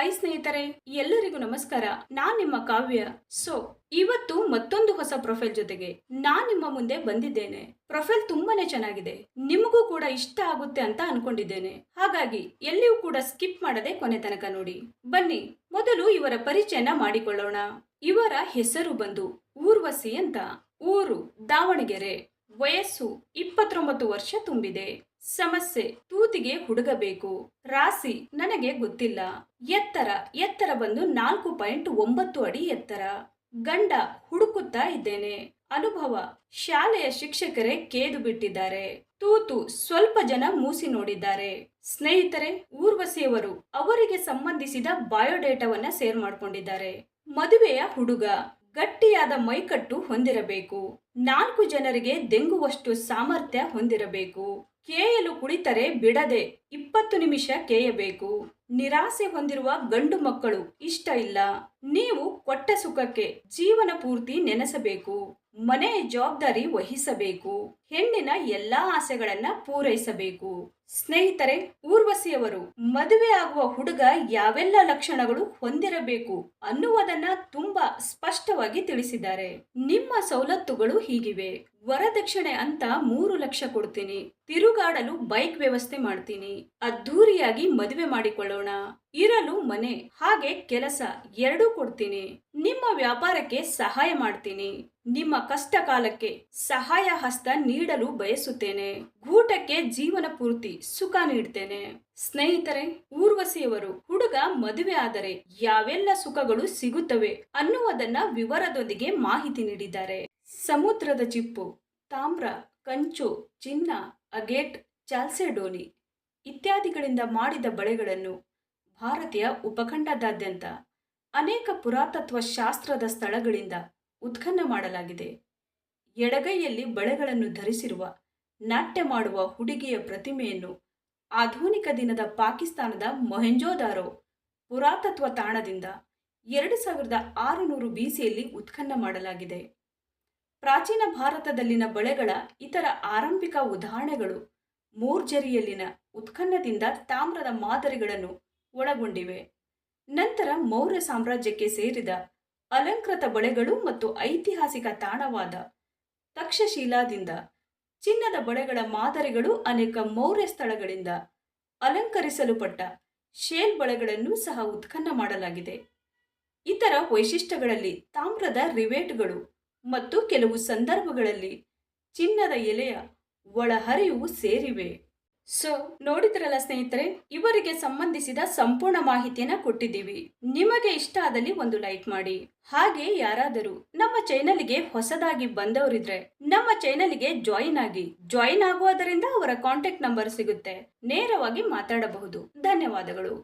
Hi ಸ್ನೇಹಿತರೆ, ಎಲ್ಲರಿಗೂ ನಮಸ್ಕಾರ. ನಾನ್ ನಿಮ್ಮ ಕಾವ್ಯ. ಇವತ್ತು ಮತ್ತೊಂದು ಹೊಸ ಪ್ರೊಫೈಲ್ ಜೊತೆಗೆ ನಾನ್ ನಿಮ್ಮ ಮುಂದೆ ಬಂದಿದ್ದೇನೆ. ಪ್ರೊಫೈಲ್ ತುಂಬಾನೇ ಚೆನ್ನಾಗಿದೆ, ನಿಮಗೂ ಕೂಡ ಇಷ್ಟ ಆಗುತ್ತೆ ಅಂತ ಅನ್ಕೊಂಡಿದ್ದೇನೆ. ಹಾಗಾಗಿ ಎಲ್ಲಿಯೂ ಕೂಡ ಸ್ಕಿಪ್ ಮಾಡದೆ ಕೊನೆ ತನಕ ನೋಡಿ. ಬನ್ನಿ ಮೊದಲು ಇವರ ಪರಿಚಯನ ಮಾಡಿಕೊಳ್ಳೋಣ. ಇವರ ಹೆಸರು ಬಂದು ಊರ್ವಶಿ ಅಂತ. ಊರು ದಾವಣಗೆರೆ. ವಯಸ್ಸು 29 ವರ್ಷ ತುಂಬಿದೆ. ಸಮಸ್ಯೆ ತೂತಿಗೆ ಹುಡುಗ ಬೇಕು. ರಾಶಿ ನನಗೆ ಗೊತ್ತಿಲ್ಲ. ಎತ್ತರ ಬಂದು 4.9 ಅಡಿ ಎತ್ತರ. ಗಂಡ ಹುಡುಕುತ್ತಾ ಇದ್ದೇನೆ. ಅನುಭವ ಶಾಲೆಯ ಶಿಕ್ಷಕರೇ ಕೇದು ಬಿಟ್ಟಿದ್ದಾರೆ. ತೂತು ಸ್ವಲ್ಪ ಜನ ಮೂಸಿ ನೋಡಿದ್ದಾರೆ. ಸ್ನೇಹಿತರೆ, ಊರ್ವಶಿಯವರು ಅವರಿಗೆ ಸಂಬಂಧಿಸಿದ ಬಯೋಡೇಟಾವನ್ನ ಶೇರ್ ಮಾಡಿಕೊಂಡಿದ್ದಾರೆ. ಮದುವೆಯ ಹುಡುಗ ಗಟ್ಟಿಯಾದ ಮೈಕಟ್ಟು ಹೊಂದಿರಬೇಕು. 4 ಜನರಿಗೆ ದೆಂಗುವಷ್ಟು ಸಾಮರ್ಥ್ಯ ಹೊಂದಿರಬೇಕು. ಕೇಯಲು ಕುಳಿತರೆ ಬಿಡದೆ 20 ನಿಮಿಷ ಕೇಯಬೇಕು. ನಿರಾಸೆ ಹೊಂದಿರುವ ಗಂಡು ಮಕ್ಕಳು ಇಷ್ಟ ಇಲ್ಲ. ನೀವು ಕೊಟ್ಟ ಸುಖಕ್ಕೆ ಜೀವನ ಪೂರ್ತಿ ನೆನೆಸಬೇಕು. ಮನೆಯ ಜವಾಬ್ದಾರಿ ವಹಿಸಬೇಕು. ಹೆಣ್ಣಿನ ಎಲ್ಲಾ ಆಸೆಗಳನ್ನ ಪೂರೈಸಬೇಕು. ಸ್ನೇಹಿತರೆ, ಊರ್ವಶಿಯವರು ಮದುವೆ ಆಗುವ ಹುಡುಗ ಯಾವೆಲ್ಲ ಲಕ್ಷಣಗಳು ಹೊಂದಿರಬೇಕು ಅನ್ನುವುದನ್ನ ತುಂಬಾ ಸ್ಪಷ್ಟವಾಗಿ ತಿಳಿಸಿದ್ದಾರೆ. ನಿಮ್ಮ ಸವಲತ್ತುಗಳು ಹೀಗಿವೆ. ವರದಕ್ಷಿಣೆ ಅಂತ 3 ಲಕ್ಷ ಕೊಡ್ತೀನಿ. ತಿರುಗಾಡಲು ಬೈಕ್ ವ್ಯವಸ್ಥೆ ಮಾಡ್ತೀನಿ. ಅದ್ದೂರಿಯಾಗಿ ಮದುವೆ ಮಾಡಿಕೊಳ್ಳೋಣ. ಇರಲು ಮನೆ ಹಾಗೆ ಕೆಲಸ ಎರಡೂ ಕೊಡ್ತೀನಿ. ನಿಮ್ಮ ವ್ಯಾಪಾರಕ್ಕೆ ಸಹಾಯ ಮಾಡ್ತೀನಿ. ನಿಮ್ಮ ಕಷ್ಟ ಕಾಲಕ್ಕೆ ಸಹಾಯ ಹಸ್ತ ನೀಡಲು ಬಯಸುತ್ತೇನೆ. ಗೂಟಕ್ಕೆ ಜೀವನ ಪೂರ್ತಿ ಸುಖ ನೀಡ್ತೇನೆ. ಸ್ನೇಹಿತರೆ, ಊರ್ವಶಿಯವರು ಹುಡುಗ ಮದುವೆ ಆದರೆ ಯಾವೆಲ್ಲ ಸುಖಗಳು ಸಿಗುತ್ತವೆ ಅನ್ನುವುದನ್ನ ವಿವರದೊಂದಿಗೆ ಮಾಹಿತಿ ನೀಡಿದ್ದಾರೆ. ಸಮುದ್ರದ ಚಿಪ್ಪು, ತಾಮ್ರ, ಕಂಚು, ಚಿನ್ನ, ಅಗೇಟ್, ಚಾಲ್ಸೆಡೋನಿ ಇತ್ಯಾದಿಗಳಿಂದ ಮಾಡಿದ ಬಳೆಗಳನ್ನು ಭಾರತೀಯ ಉಪಖಂಡದಾದ್ಯಂತ ಅನೇಕ ಪುರಾತತ್ವ ಶಾಸ್ತ್ರದ ಸ್ಥಳಗಳಿಂದ ಉತ್ಖನನ ಮಾಡಲಾಗಿದೆ. ಎಡಗೈಯಲ್ಲಿ ಬಳೆಗಳನ್ನು ಧರಿಸಿರುವ ನಾಟ್ಯ ಮಾಡುವ ಹುಡುಗಿಯ ಪ್ರತಿಮೆಯನ್ನು ಆಧುನಿಕ ದಿನದ ಪಾಕಿಸ್ತಾನದ ಮೊಹೆಂಜೋದಾರೋ ಪುರಾತತ್ವ ತಾಣದಿಂದ 2600 BCಯಲ್ಲಿ ಉತ್ಖನನ ಮಾಡಲಾಗಿದೆ. ಪ್ರಾಚೀನ ಭಾರತದಲ್ಲಿನ ಬಳೆಗಳ ಇತರ ಆರಂಭಿಕ ಉದಾಹರಣೆಗಳು ಮೋರ್ಜರಿಯಲ್ಲಿನ ಉತ್ಖನನದಿಂದ ತಾಮ್ರದ ಮಾದರಿಗಳನ್ನು ಒಳಗೊಂಡಿವೆ. ನಂತರ ಮೌರ್ಯ ಸಾಮ್ರಾಜ್ಯಕ್ಕೆ ಸೇರಿದ ಅಲಂಕೃತ ಬಳೆಗಳು ಮತ್ತು ಐತಿಹಾಸಿಕ ತಾಣವಾದ ತಕ್ಷಶಿಲಾದಿಂದ ಚಿನ್ನದ ಬಳೆಗಳ ಮಾದರಿಗಳು ಅನೇಕ ಮೌರ್ಯ ಸ್ಥಳಗಳಿಂದ ಅಲಂಕರಿಸಲ್ಪಟ್ಟ ಶೇಲ್ ಬಳೆಗಳನ್ನು ಸಹ ಉತ್ಖನನ ಮಾಡಲಾಗಿದೆ. ಇತರ ವೈಶಿಷ್ಟ್ಯಗಳಲ್ಲಿ ತಾಮ್ರದ ರಿವೇಟ್ಗಳು ಮತ್ತು ಕೆಲವು ಸಂದರ್ಭಗಳಲ್ಲಿ ಚಿನ್ನದ ಎಲೆಯ ಒಳಹರಿವು ಸೇರಿವೆ. ನೋಡಿದ್ರಲ್ಲ ಸ್ನೇಹಿತರೆ, ಇವರಿಗೆ ಸಂಬಂಧಿಸಿದ ಸಂಪೂರ್ಣ ಮಾಹಿತಿಯನ್ನ ಕೊಟ್ಟಿದ್ದೀವಿ. ನಿಮಗೆ ಇಷ್ಟ ಆದಲ್ಲಿ ಒಂದು ಲೈಕ್ ಮಾಡಿ. ಹಾಗೆ ಯಾರಾದರೂ ನಮ್ಮ ಚಾನೆಲ್ಗೆ ಹೊಸದಾಗಿ ಬಂದವರಿದ್ರೆ ನಮ್ಮ ಚಾನೆಲ್ಗೆ ಜಾಯಿನ್ ಆಗುವುದರಿಂದ ಅವರ ಕಾಂಟ್ಯಾಕ್ಟ್ ನಂಬರ್ ಸಿಗುತ್ತೆ. ನೇರವಾಗಿ ಮಾತಾಡಬಹುದು. ಧನ್ಯವಾದಗಳು.